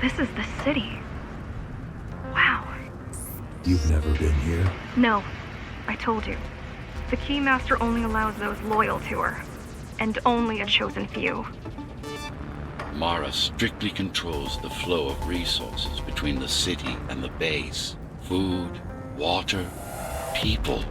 this is the city. Wow. You've never been here? No, I told you. The Keymaster only allows those loyal to her, and only a chosen few. Mara strictly controls the flow of resources between the city and the base. Food, water, people.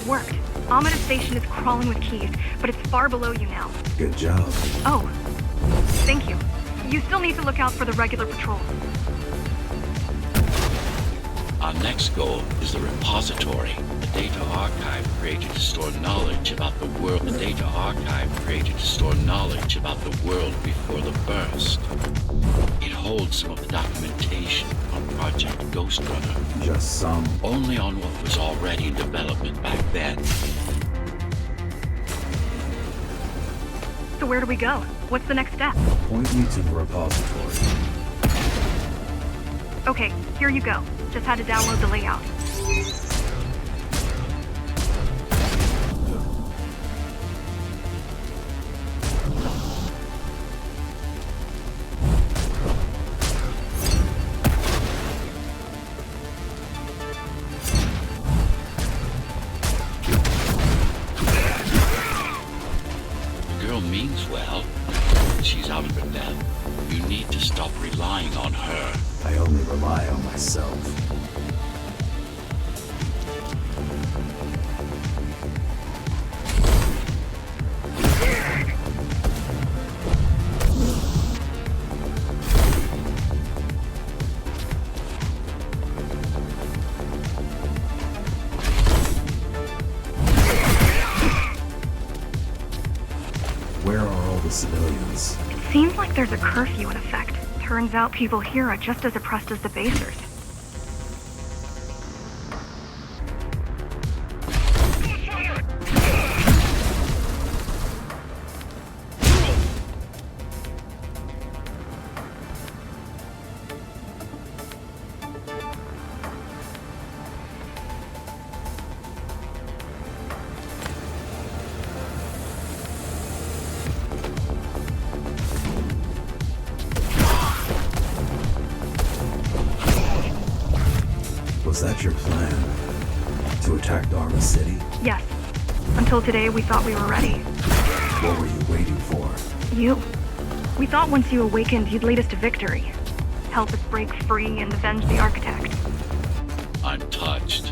Worked. Amida Station is crawling with keys, but it's far below you now. Good job. Oh, thank you. You still need to look out for the regular patrol. Our next goal is the repository, a data archive created to store knowledge about the world. The data archive created to store knowledge about the world before the burst. It holds some of the documentation on Project Ghostrunner. Just some? Only on what was already in development back then. So where do we go? What's the next step? Point me to the repository. Okay, here you go. Just had to download the layout. The girl means well. She's out of her depth. You need to stop relying on her. I only rely on myself. Where are all the civilians? It seems like there's a curfew in effect. Turns out people here are just as oppressed as the basers. Was that your plan? To attack Dharma City? Yes. Until today, we thought we were ready. What were you waiting for? You. We thought once you awakened, you'd lead us to victory. Help us break free and avenge the Architect. I'm touched.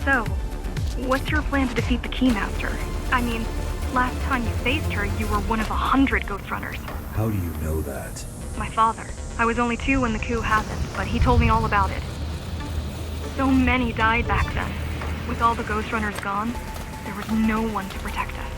So, what's your plan to defeat the Keymaster? I mean, last time you faced her, you were one of 100 Ghostrunners. How do you know that? My father. I was only 2 when the coup happened, but he told me all about it. So many died back then. With all the Ghostrunners gone, there there was no one to protect us.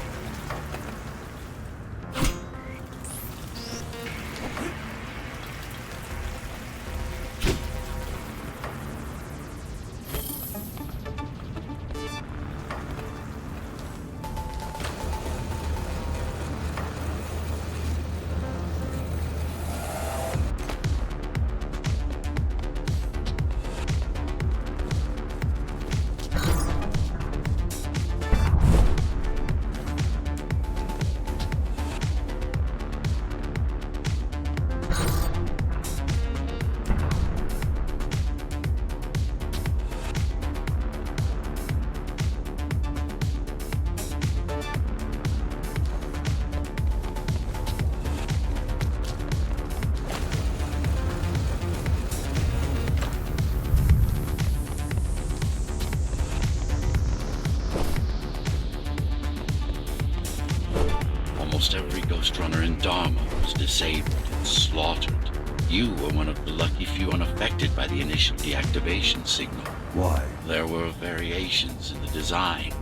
Almost every Ghost Runner in Dharma was disabled and slaughtered. You were one of the lucky few unaffected by the initial deactivation signal. Why? There were variations in the design.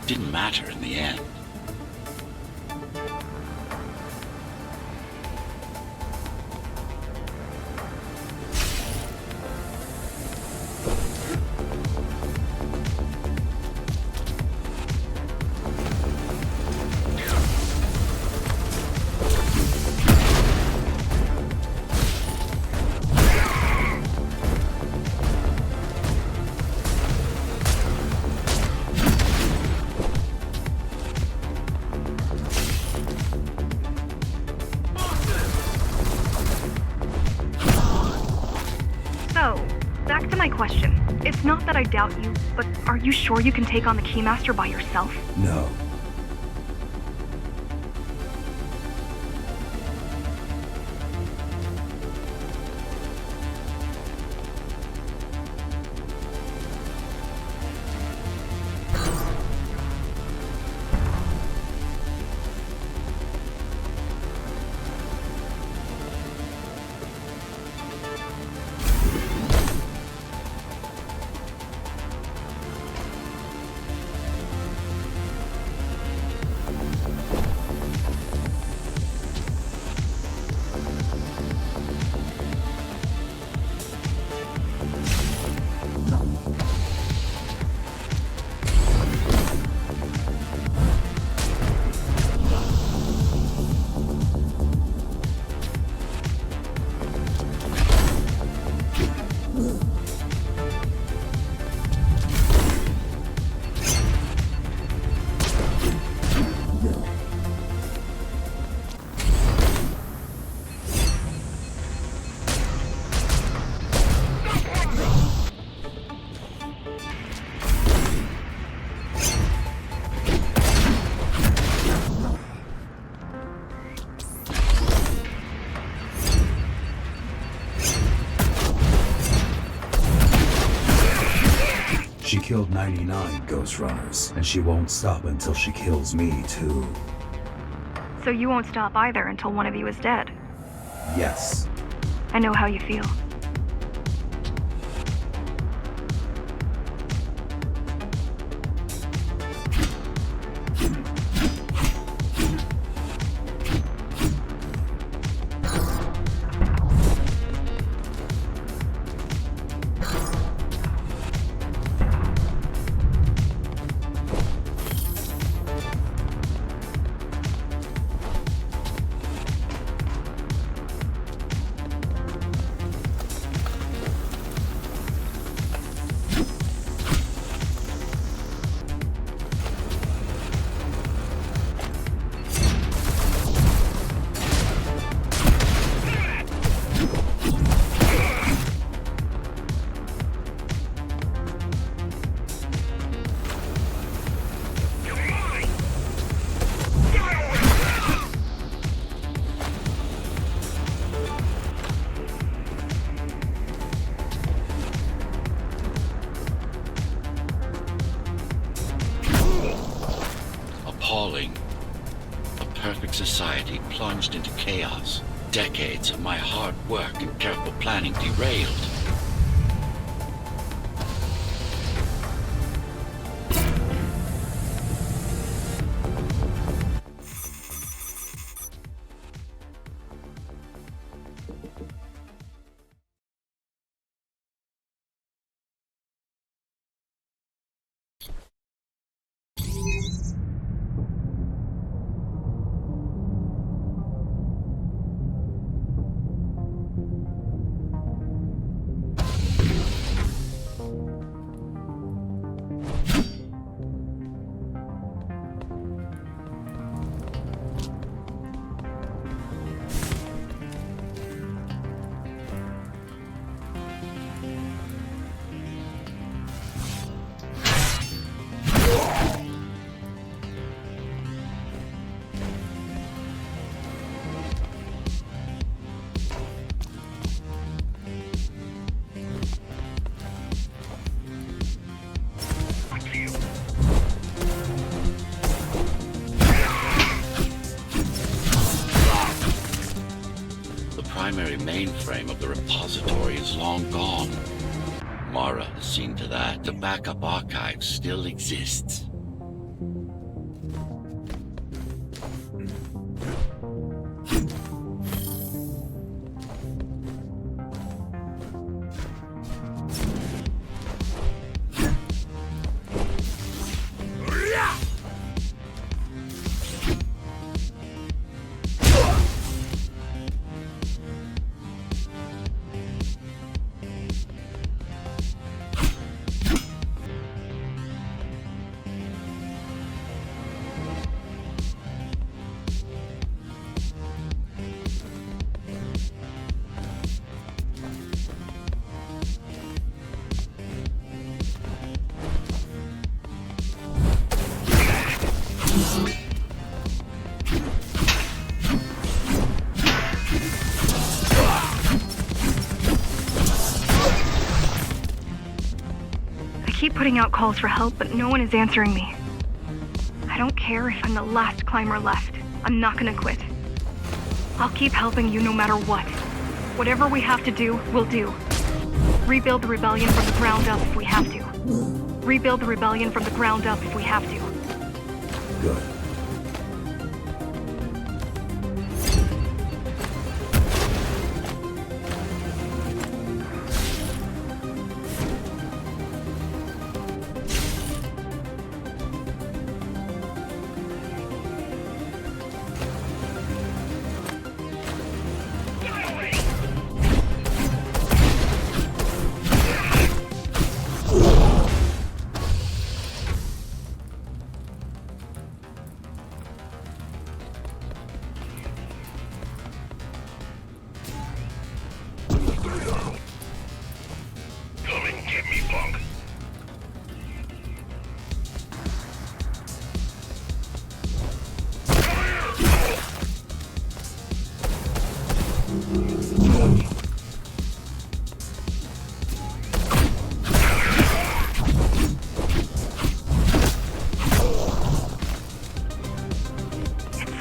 Didn't matter in the end. Back to my question. It's not that I doubt you, but are you sure you can take on the Keymaster by yourself? No. She killed 99 Ghost Runners, and she won't stop until she kills me, too. So you won't stop either until one of you is dead. Yes. I know how you feel. Appalling. A perfect society plunged into chaos. Decades of my hard work and careful planning derailed. primary mainframe of the repository is long gone. Mara has seen to that. The backup archive still exists. I keep putting out calls for help, but no one is answering me. I don't care if I'm the last climber left. I'm not gonna quit. I'll keep helping you no matter what. Whatever we have to do, we'll do. Rebuild the rebellion from the ground up if we have to. Rebuild the rebellion from the ground up if we have to. Good.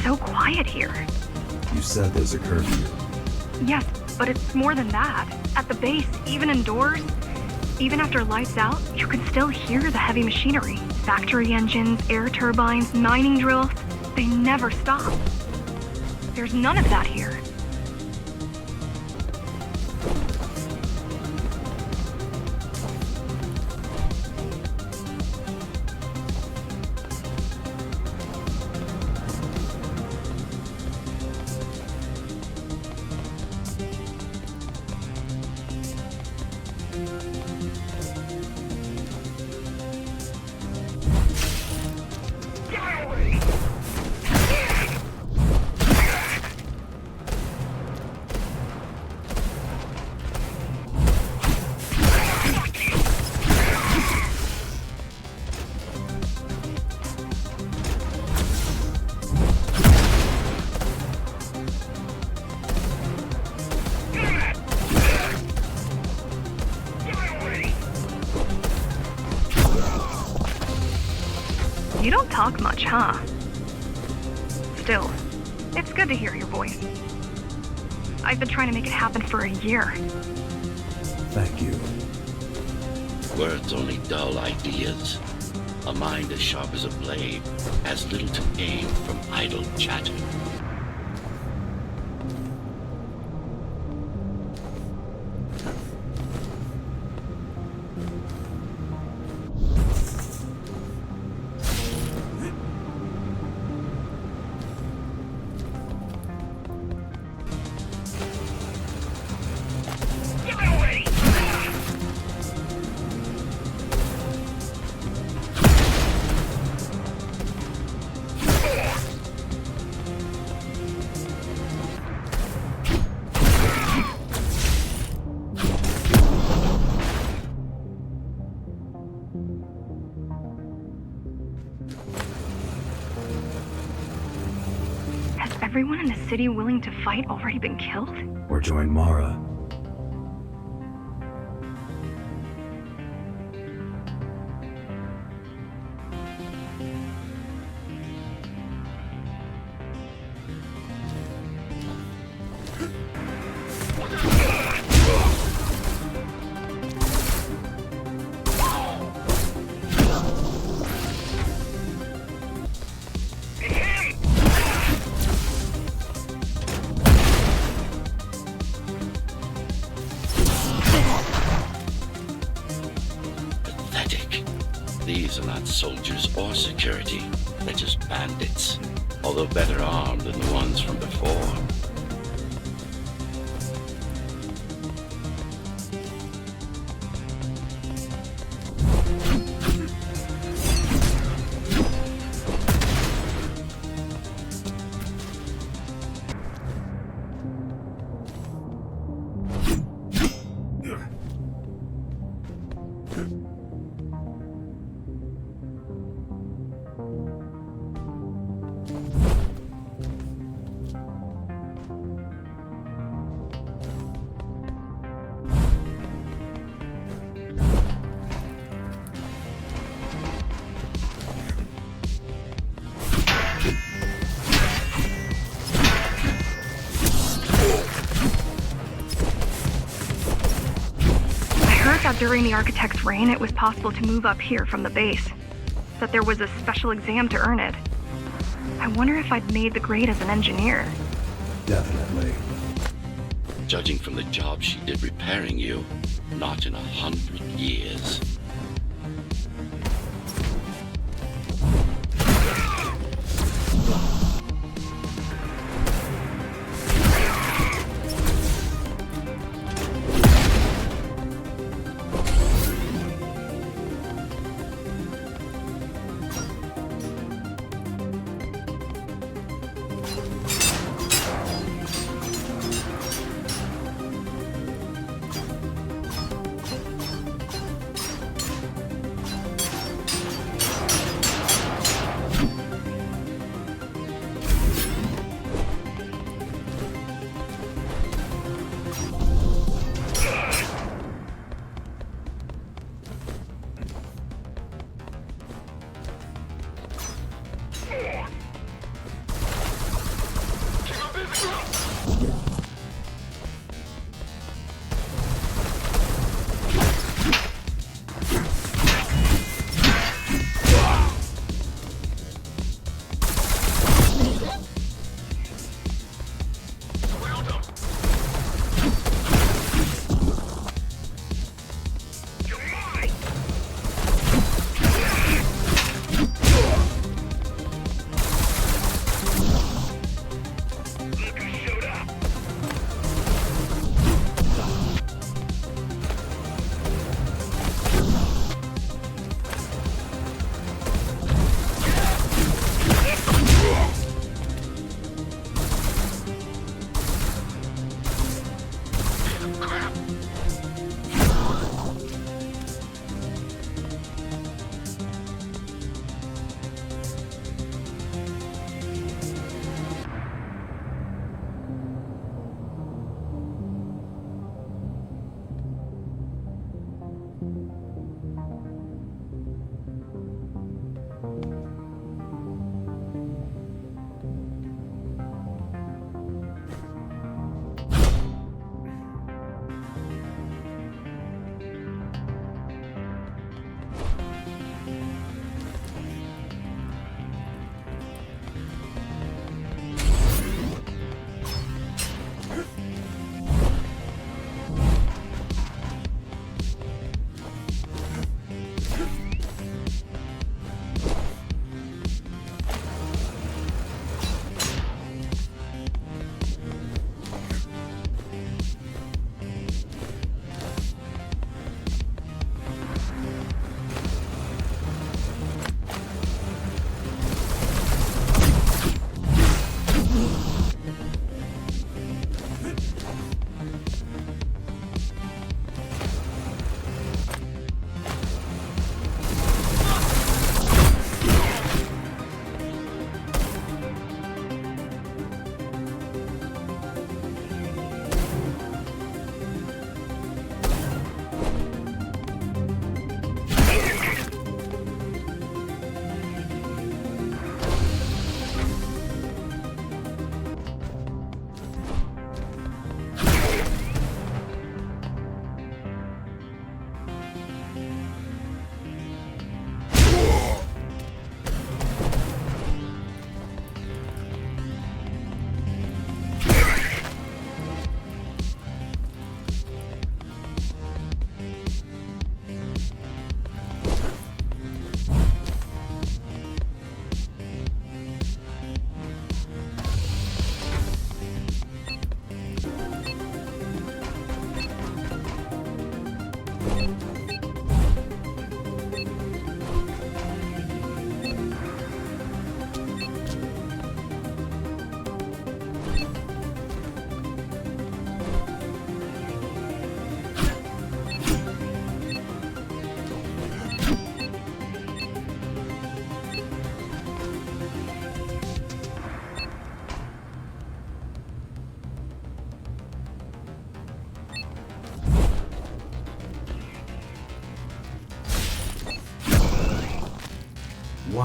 So quiet here. You said there's a curfew. Yes, but it's more than that. At the base, even indoors, even after lights out, you can still hear the heavy machinery. Factory engines, air turbines, mining drills. They never stop. There's none of that here. You don't talk much, huh? Still, it's good to hear your voice. I've been trying to make it happen for a year. Thank you. Words only dull ideas. A mind as sharp as a blade has little to gain from idle chatter. Everyone in the city willing to fight already been killed? Or join Mara. soldiers or security. They're just bandits, although better armed than the ones from before. During the architect's reign, it was possible to move up here from the base. That there was a special exam to earn it. I wonder if I'd made the grade as an engineer. Definitely. Judging from the job she did repairing you, not in 100 years.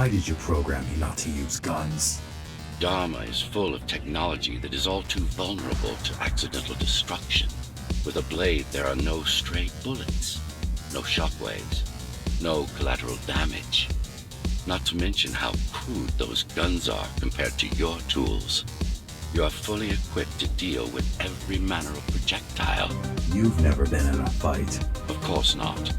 Why did you program me not to use guns? Dharma is full of technology that is all too vulnerable to accidental destruction. With a blade, there are no stray bullets, no shockwaves, no collateral damage. Not to mention how crude those guns are compared to your tools. You are fully equipped to deal with every manner of projectile. You've never been in a fight. Of course not.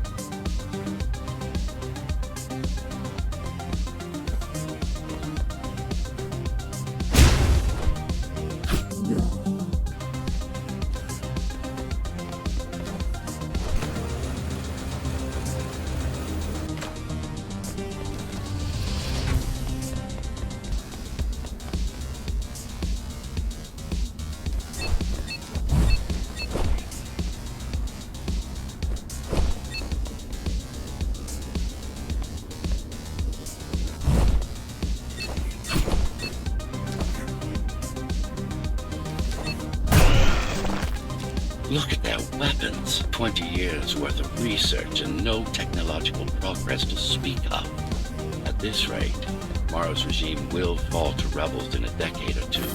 Look at their weapons. 20 years worth of research and no technological progress to speak of. At this rate, Morrow's regime will fall to rebels in a decade or two.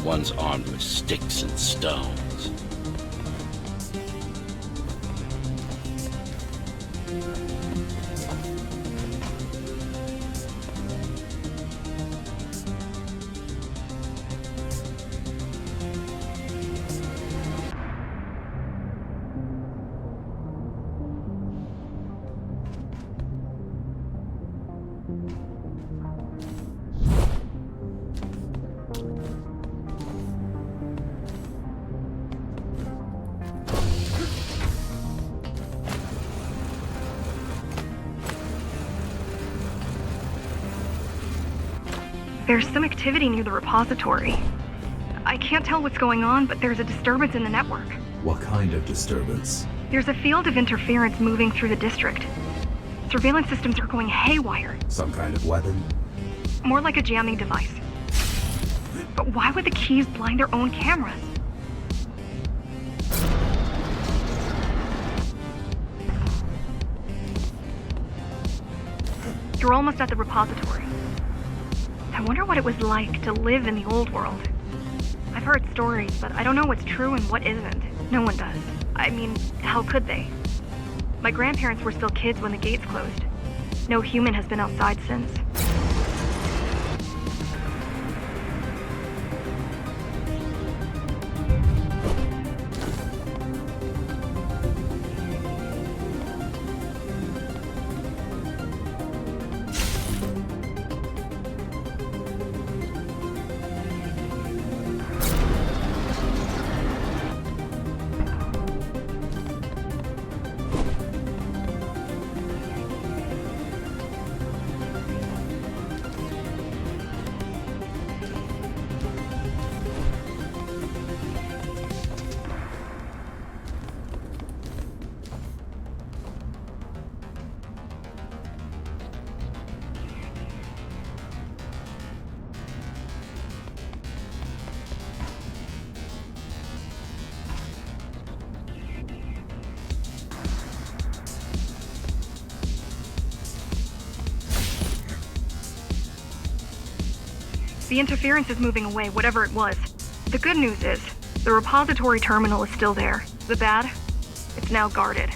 Ones armed with sticks and stones. There's some activity near the repository. I can't tell what's going on, but there's a disturbance in the network. What kind of disturbance? There's a field of interference moving through the district. Surveillance systems are going haywire. Some kind of weapon? More like a jamming device. But why would the keys blind their own cameras? You're almost at the repository. I wonder what it was like to live in the old world. I've heard stories, but I don't know what's true and what isn't. No one does. I mean, how could they? My grandparents were still kids when the gates closed. No human has been outside since. The interference is moving away, whatever it was. The good news is, the repository terminal is still there. The bad? It's now guarded.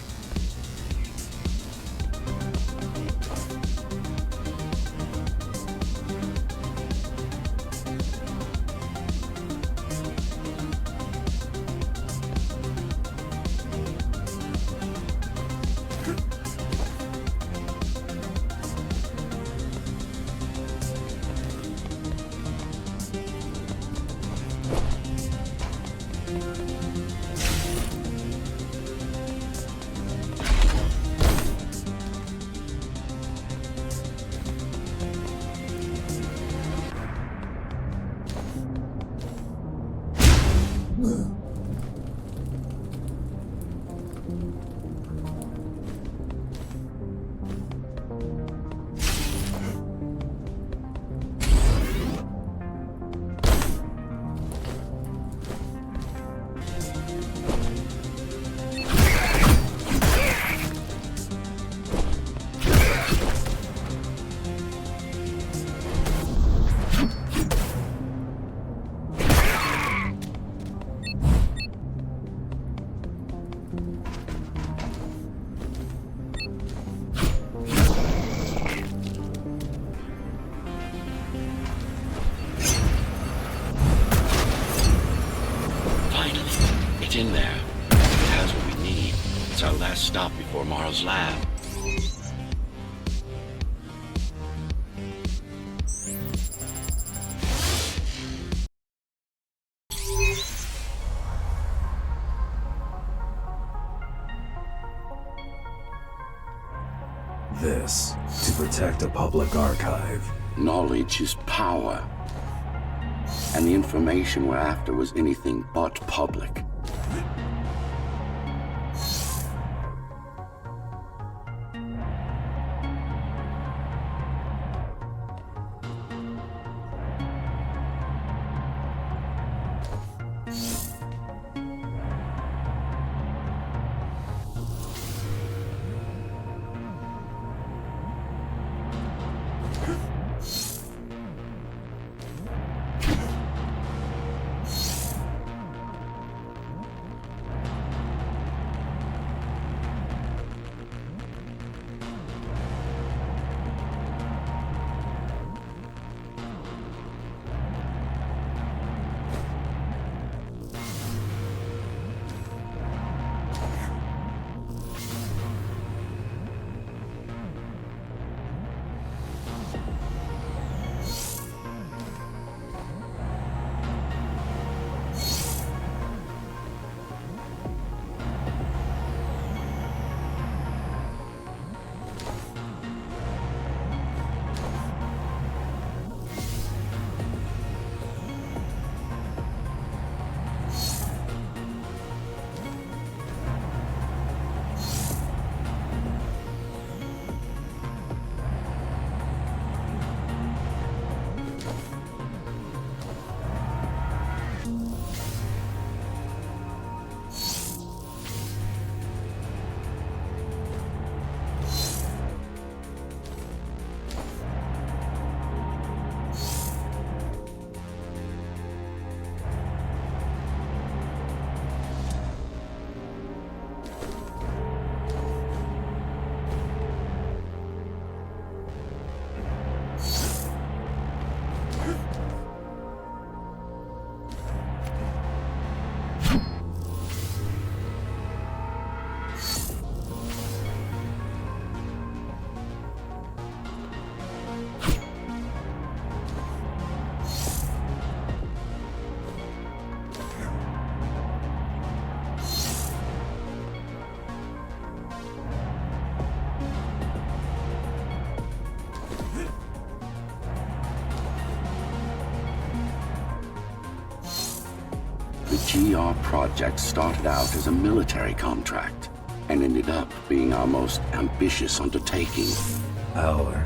It's in there. It has what we need. It's our last stop before Mara's lab. This, to protect a public archive. Knowledge is power. And the information we're after was anything but public. The GR project started out as a military contract and ended up being our most ambitious undertaking. Our.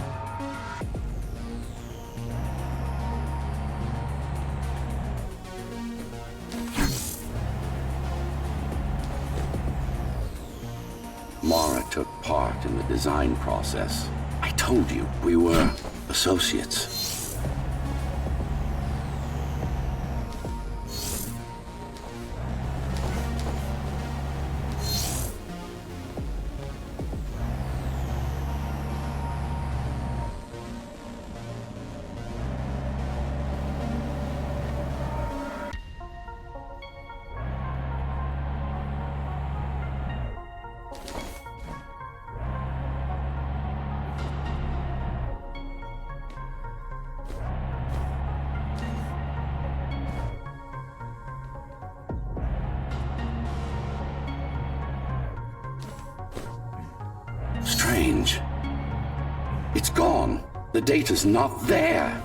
Mara took part in the design process. I told you, we were associates. Strange. It's gone. The data's not there.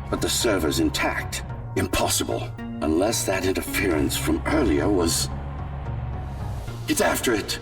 But the server's intact. Impossible. Unless that interference from earlier was... Get after it!